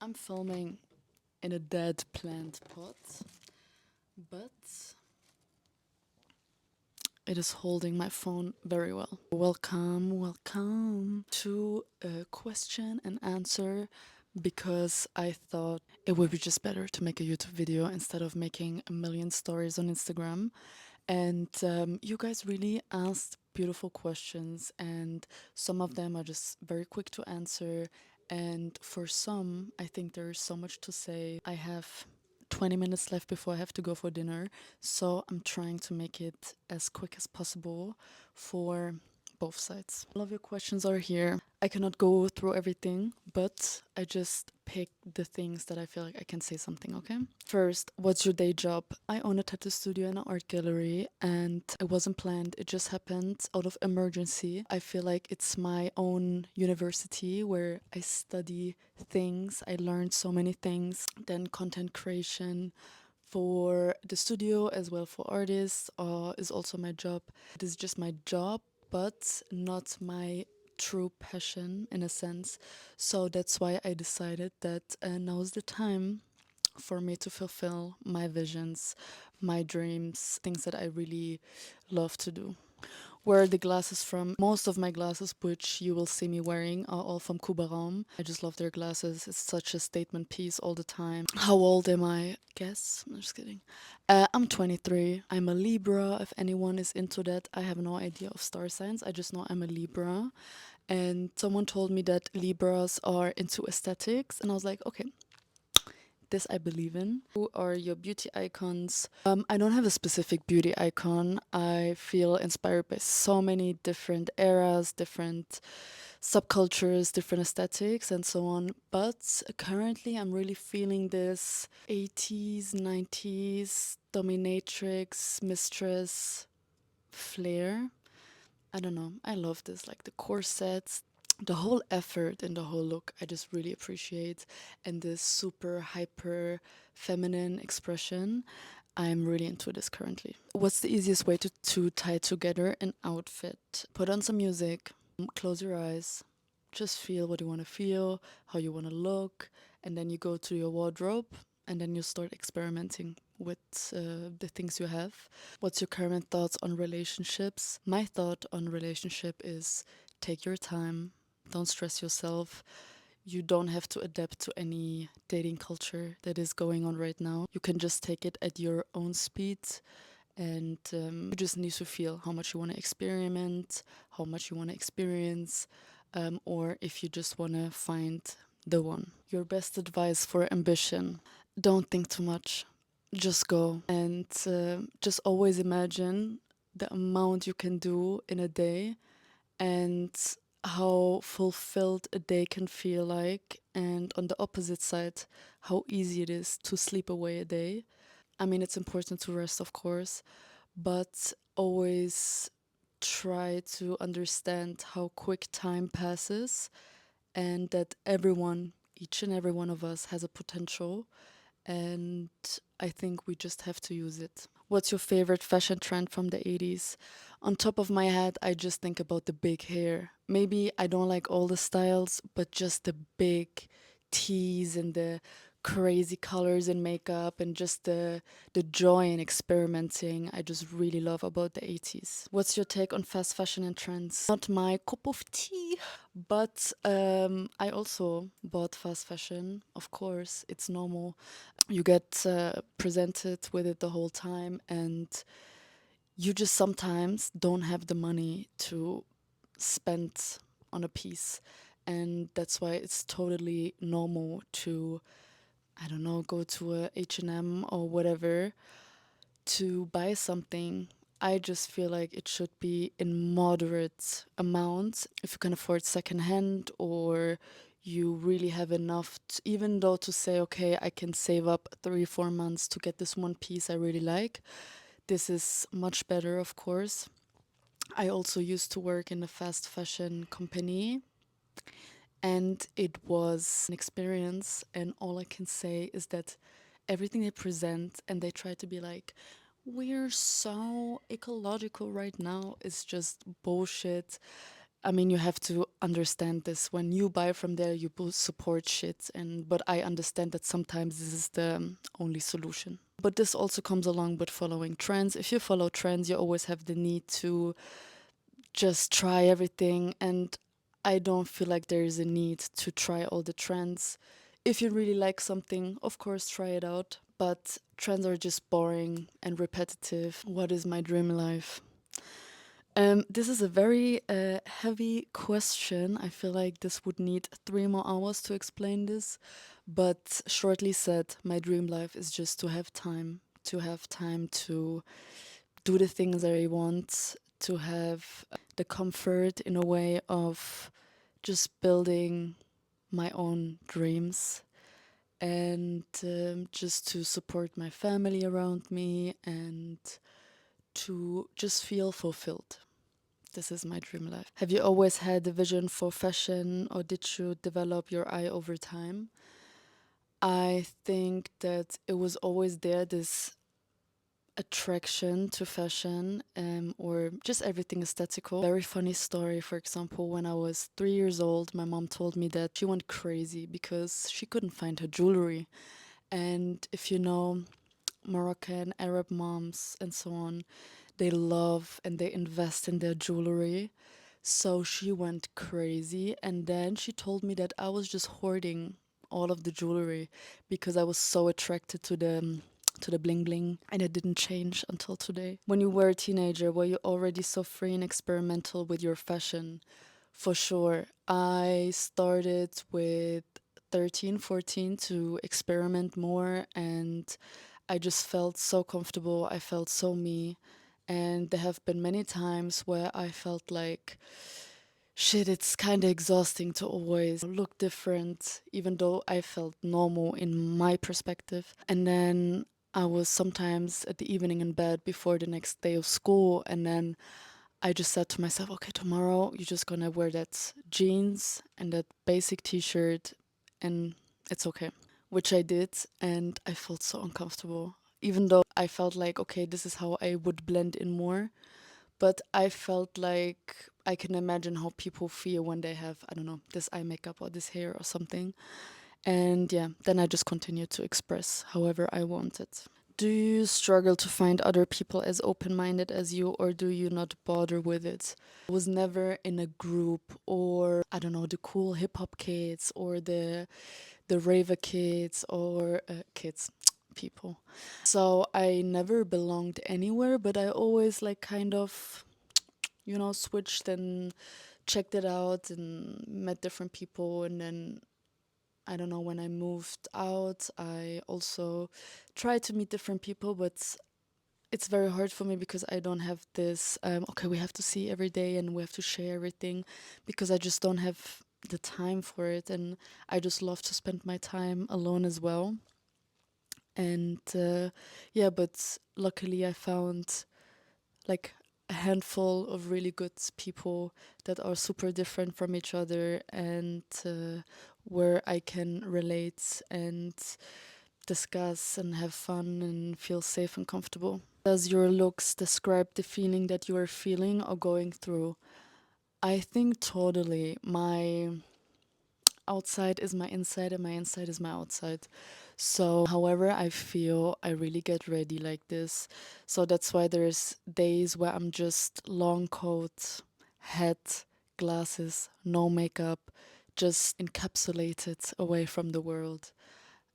I'm filming in a dead plant pot, but it is holding my phone very well. Welcome to a question and answer because I thought it would be just better to make a YouTube video instead of making a million stories on Instagram. And you guys really asked beautiful questions, and some of them are just very quick to answer. And for some, I think there's so much to say. I have 20 minutes left before I have to go for dinner, so I'm trying to make it as quick as possible for both sides. All of your questions are here. I cannot go through everything, but I just pick the things that I feel like I can say something, okay? First, what's your day job? I own a tattoo studio and an art gallery, and it wasn't planned. It just happened out of emergency. I feel like it's my own university where I study things. I learned so many things. Then content creation for the studio as well for artists is also my job. It is just my job, but not my true passion in a sense. So that's why I decided that now's the time for me to fulfill my visions, my dreams, things that I really love to do. Where are the glasses from? Most of my glasses, which you will see me wearing, are all from Kuba. I just love their glasses. It's such a statement piece all the time. How old am I? Guess. I'm just kidding. I'm 23. I'm a Libra. If anyone is into that, I have no idea of star signs. I just know I'm a Libra. And someone told me that Libras are into aesthetics. And I was like, okay, this I believe in. Who are your beauty icons? I don't have a specific beauty icon. I feel inspired by so many different eras, different subcultures, different aesthetics, and so on. But currently, I'm really feeling this 80s, 90s dominatrix, mistress flair. I don't know. I love this, like the corsets, the whole effort and the whole look. I just really appreciate, and this super hyper feminine expression. I'm really into this currently. What's the easiest way to tie together an outfit? Put on some music, close your eyes, just feel what you want to feel, how you want to look, and then you go to your wardrobe and then you start experimenting with the things you have. What's your current thoughts on relationships? My thought on relationship is take your time, don't stress yourself. You don't have to adapt to any dating culture that is going on right now. You can just take it at your own speed, and you just need to feel how much you want to experiment, how much you want to experience, or if you just want to find the one. Your best advice for ambition: don't think too much, just go, and just always imagine the amount you can do in a day and how fulfilled a day can feel like, and on the opposite side, how easy it is to sleep away a day. I mean, it's important to rest, of course, but always try to understand how quick time passes and that everyone, each and every one of us, has a potential. And I think we just have to use it. What's your favorite fashion trend from the 80s? On top of my head, I just think about the big hair. Maybe I don't like all the styles, but just the big tees and the crazy colors and makeup and just the joy in experimenting I just really love about the 80s. What's your take on fast fashion and trends? Not my cup of tea, but I also bought fast fashion. Of course, it's normal. You get presented with it the whole time, and you just sometimes don't have the money to spend on a piece. And that's why it's totally normal to, I don't know, go to a H&M or whatever to buy something. I just feel like it should be in moderate amounts. If you can afford secondhand, or you really have enough, even though to say, okay, I can save up 3, 4 months to get this one piece I really like. This is much better, of course. I also used to work in a fast fashion company, and it was an experience. And all I can say is that everything they present and they try to be like, we're so ecological right now, is just bullshit. I mean, you have to understand this. When you buy from there, you support shit, and but I understand that sometimes this is the only solution. But this also comes along with following trends. If you follow trends, you always have the need to just try everything, and I don't feel like there is a need to try all the trends. If you really like something, of course, try it out. But trends are just boring and repetitive. What is my dream life? This is a very heavy question. I feel like this would need 3 more hours to explain this. But shortly said, my dream life is just to have time to do the things that I want, to have the comfort in a way of just building my own dreams and just to support my family around me and to just feel fulfilled. This is my dream life. Have you always had a vision for fashion or did you develop your eye over time? I think that it was always there, this attraction to fashion or just everything aesthetical. Very funny story, for example, when I was 3 years old, my mom told me that she went crazy because she couldn't find her jewelry. And if you know Moroccan, Arab moms, and so on, they love and they invest in their jewelry. So she went crazy. And then she told me that I was just hoarding all of the jewelry because I was so attracted to the bling bling, and it didn't change until today. When you were a teenager, were you already so free and experimental with your fashion? For sure. I started with 13, 14 to experiment more, and I just felt so comfortable. I felt so me. And there have been many times where I felt like, shit, it's kind of exhausting to always look different, even though I felt normal in my perspective. And then I was sometimes at the evening in bed before the next day of school, and then I just said to myself, okay, tomorrow you're just gonna wear that jeans and that basic t shirt, and it's okay. Which I did, and I felt so uncomfortable. Even though I felt like, okay, this is how I would blend in more, but I felt like I can imagine how people feel when they have, I don't know, this eye makeup or this hair or something. And yeah, then I just continued to express however I wanted. Do you struggle to find other people as open minded as you, or do you not bother with it? I was never in a group or, I don't know, the cool hip hop kids or the raver kids or kids, people. So I never belonged anywhere, but I always like kind of, switched and checked it out and met different people. And then I don't know, when I moved out, I also tried to meet different people, but it's very hard for me because I don't have this, okay, we have to see every day and we have to share everything because I just don't have the time for it. And I just love to spend my time alone as well. And yeah, but luckily I found like a handful of really good people that are super different from each other and where I can relate and discuss and have fun and feel safe and comfortable. Does your looks describe the feeling that you are feeling or going through? I think totally. My outside is my inside and my inside is my outside. So, however I feel, I really get ready like this. So that's why there's days where I'm just long coat, hat, glasses, no makeup, just encapsulated away from the world.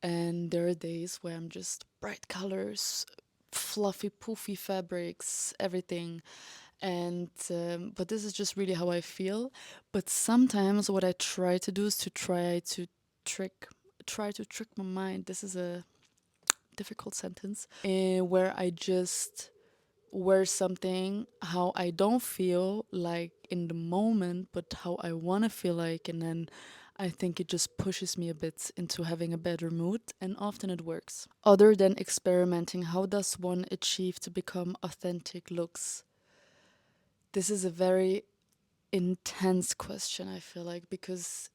And there are days where I'm just bright colors, fluffy, poofy fabrics, everything. And but this is just really how I feel. But sometimes what I try to do is to trick try to trick my mind. This is a difficult sentence. Where I just wear something how I don't feel like in the moment, but how I want to feel like, and then I think it just pushes me a bit into having a better mood, and often it works. Other than experimenting, how does one achieve to become authentic looks? This is a very intense question, I feel like, because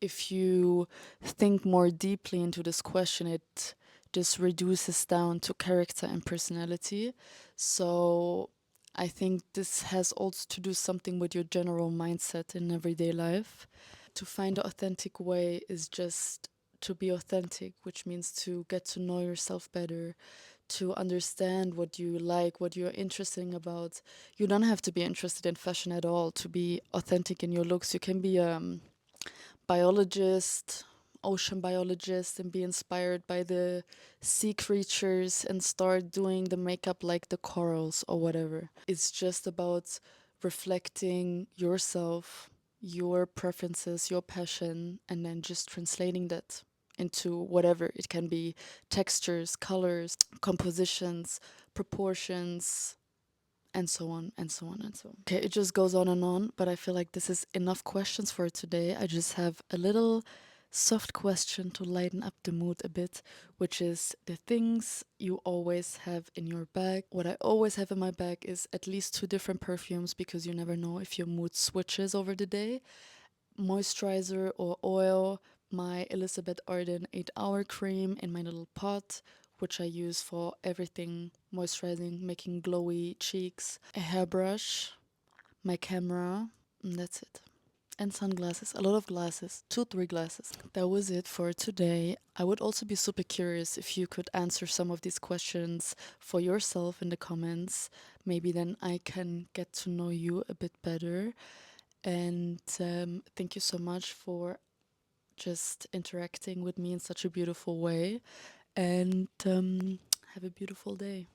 if you think more deeply into this question, it just reduces down to character and personality. So I think this has also to do something with your general mindset in everyday life. To find the authentic way is just to be authentic, which means to get to know yourself better, to understand what you like, what you're interested about. You don't have to be interested in fashion at all to be authentic in your looks. You can be biologist, ocean biologist, and be inspired by the sea creatures and start doing the makeup like the corals or whatever. It's just about reflecting yourself, your preferences, your passion, and then just translating that into whatever it can be: textures, colors, compositions, proportions, and so on and so on and so on. Okay, it just goes on, but I feel like this is enough questions for today. I just have a little soft question to lighten up the mood a bit, which is the things you always have in your bag. What I always have in my bag is at least 2 different perfumes, because you never know if your mood switches over the day: moisturizer or oil, my Elizabeth Arden 8-hour cream in my little pot, which I use for everything moisturizing, making glowy cheeks, a hairbrush, my camera, and that's it. And sunglasses, a lot of glasses, 2, 3 glasses. That was it for today. I would also be super curious if you could answer some of these questions for yourself in the comments. Maybe then I can get to know you a bit better. And thank you so much for just interacting with me in such a beautiful way. And have a beautiful day.